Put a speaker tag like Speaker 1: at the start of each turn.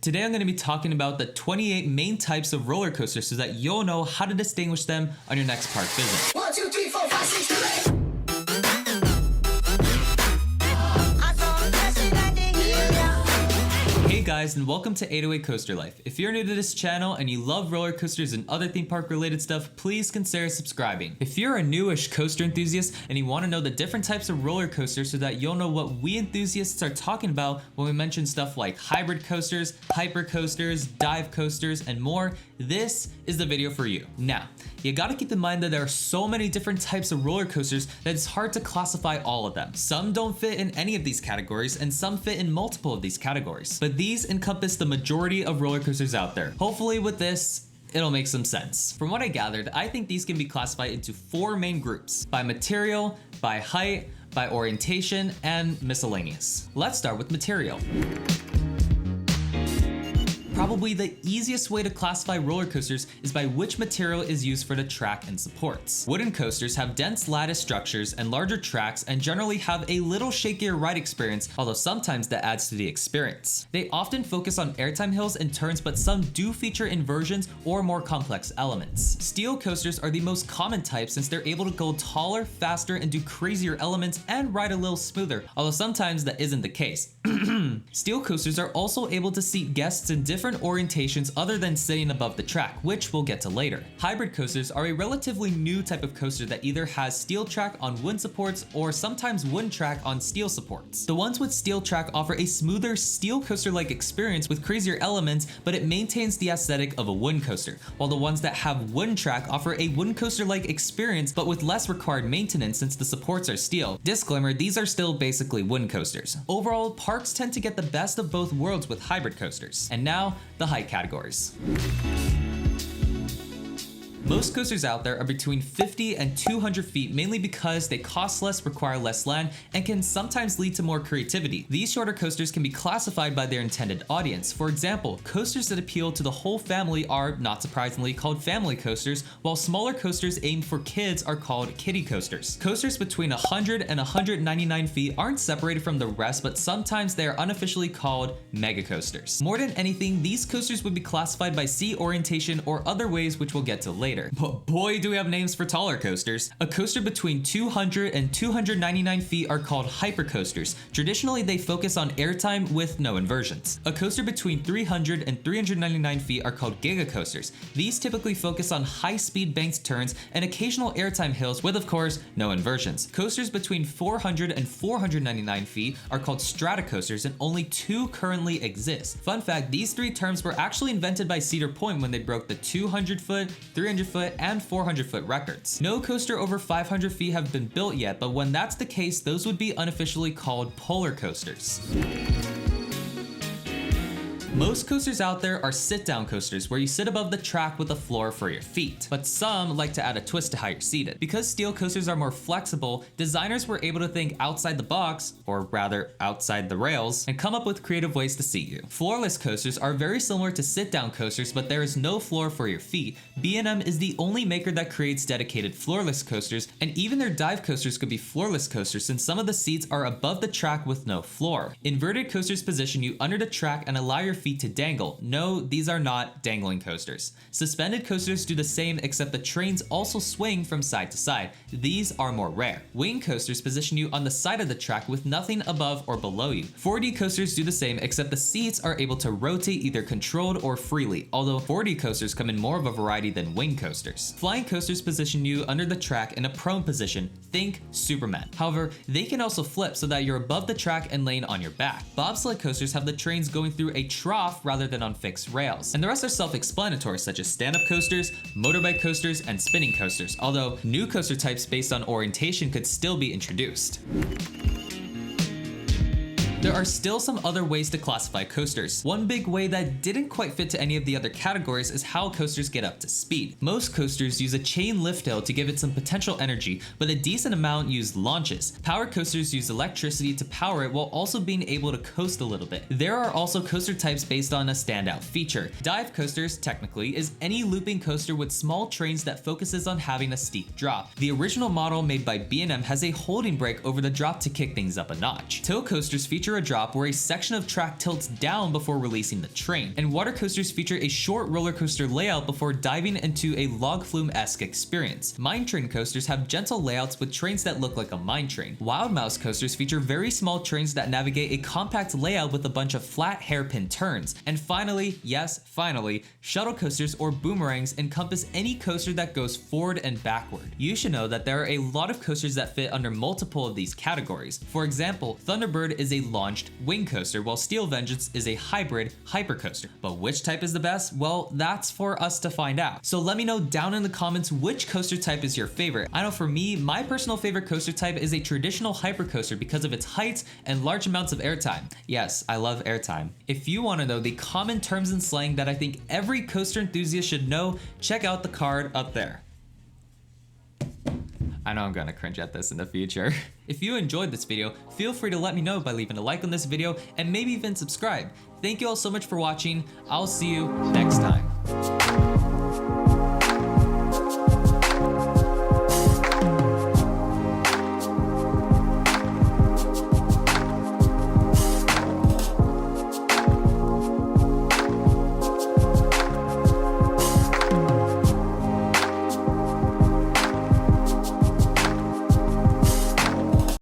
Speaker 1: Today I'm going to be talking about the 28 main types of roller coasters so that you'll know how to distinguish them on your next park visit.
Speaker 2: 1, 2, 3, 4, 5, 6, 7, 8.
Speaker 1: Hey guys, and welcome to 808 Coaster Life. If you're new to this channel and you love roller coasters and other theme park related stuff, please consider subscribing. If you're a newish coaster enthusiast and you want to know the different types of roller coasters so that you'll know what we enthusiasts are talking about when we mention stuff like hybrid coasters, hyper coasters, dive coasters, and more, this is the video for you. Now, you gotta keep in mind that there are so many different types of roller coasters that it's hard to classify all of them. Some don't fit in any of these categories and some fit in multiple of these categories. But these encompass the majority of roller coasters out there. Hopefully with this, it'll make some sense. From what I gathered, I think these can be classified into 4 main groups: by material, by height, by orientation, and miscellaneous. Let's start with material. Probably the easiest way to classify roller coasters is by which material is used for the track and supports. Wooden coasters have dense lattice structures and larger tracks and generally have a little shakier ride experience, although sometimes that adds to the experience. They often focus on airtime hills and turns, but some do feature inversions or more complex elements. Steel coasters are the most common type since they're able to go taller, faster, and do crazier elements and ride a little smoother, although sometimes that isn't the case. Steel coasters are also able to seat guests in different orientations other than sitting above the track, which we'll get to later. Hybrid coasters are a relatively new type of coaster that either has steel track on wooden supports or sometimes wooden track on steel supports. The ones with steel track offer a smoother steel coaster-like experience with crazier elements, but it maintains the aesthetic of a wooden coaster, while the ones that have wooden track offer a wooden coaster-like experience but with less required maintenance since the supports are steel. Disclaimer, these are still basically wooden coasters. Overall, parks tend to get the best of both worlds with hybrid coasters. And now, the height categories. Most coasters out there are between 50 and 200 feet, mainly because they cost less, require less land, and can sometimes lead to more creativity. These shorter coasters can be classified by their intended audience. For example, coasters that appeal to the whole family are, not surprisingly, called family coasters, while smaller coasters aimed for kids are called kiddie coasters. Coasters between 100 and 199 feet aren't separated from the rest, but sometimes they are unofficially called mega coasters. More than anything, these coasters would be classified by seat orientation or other ways which we'll get to later. But boy, do we have names for taller coasters. A coaster between 200 and 299 feet are called hypercoasters. Traditionally, they focus on airtime with no inversions. A coaster between 300 and 399 feet are called gigacoasters. These typically focus on high-speed banked turns and occasional airtime hills with, of course, no inversions. Coasters between 400 and 499 feet are called stratocoasters, and only 2 currently exist. Fun fact, these 3 terms were actually invented by Cedar Point when they broke the 200-foot, 300-foot, and 400-foot records. No coaster over 500 feet have been built yet, but when that's the case, those would be unofficially called polar coasters. Most coasters out there are sit-down coasters where you sit above the track with a floor for your feet, but some like to add a twist to how you're seated. Because steel coasters are more flexible, designers were able to think outside the box, or rather outside the rails, and come up with creative ways to seat you. Floorless coasters are very similar to sit-down coasters, but there is no floor for your feet. B&M is the only maker that creates dedicated floorless coasters, and even their dive coasters could be floorless coasters since some of the seats are above the track with no floor. Inverted coasters position you under the track and allow your feet to dangle. No, these are not dangling coasters. Suspended coasters do the same, except the trains also swing from side to side. These are more rare. Wing coasters position you on the side of the track with nothing above or below you. 4D coasters do the same, except the seats are able to rotate either controlled or freely, although 4D coasters come in more of a variety than wing coasters. Flying coasters position you under the track in a prone position. Think Superman. However, they can also flip so that you're above the track and laying on your back. Bobsled coasters have the trains going through a trough rather than on fixed rails. And the rest are self-explanatory, such as stand-up coasters, motorbike coasters, and spinning coasters, although new coaster types based on orientation could still be introduced. There are still some other ways to classify coasters. One big way that didn't quite fit to any of the other categories is how coasters get up to speed. Most coasters use a chain lift hill to give it some potential energy, but a decent amount use launches. Power coasters use electricity to power it while also being able to coast a little bit. There are also coaster types based on a standout feature. Dive coasters, technically, is any looping coaster with small trains that focuses on having a steep drop. The original model made by B&M has a holding brake over the drop to kick things up a notch. Tow coasters feature feature a drop where a section of track tilts down before releasing the train, and water coasters feature a short roller coaster layout before diving into a log flume-esque experience. Mine train coasters have gentle layouts with trains that look like a mine train. Wild Mouse coasters feature very small trains that navigate a compact layout with a bunch of flat hairpin turns. And finally, yes, finally, shuttle coasters or boomerangs encompass any coaster that goes forward and backward. You should know that there are a lot of coasters that fit under multiple of these categories. For example, Thunderbird is a launched wing coaster, while Steel Vengeance is a hybrid hypercoaster. But which type is the best? Well, that's for us to find out. So let me know down in the comments which coaster type is your favorite. I know for me, my personal favorite coaster type is a traditional hypercoaster because of its height and large amounts of airtime. Yes, I love airtime. If you want to know the common terms and slang that I think every coaster enthusiast should know, check out the card up there. I know I'm gonna cringe at this in the future. If you enjoyed this video, feel free to let me know by leaving a like on this video and maybe even subscribe. Thank you all so much for watching. I'll see you next time.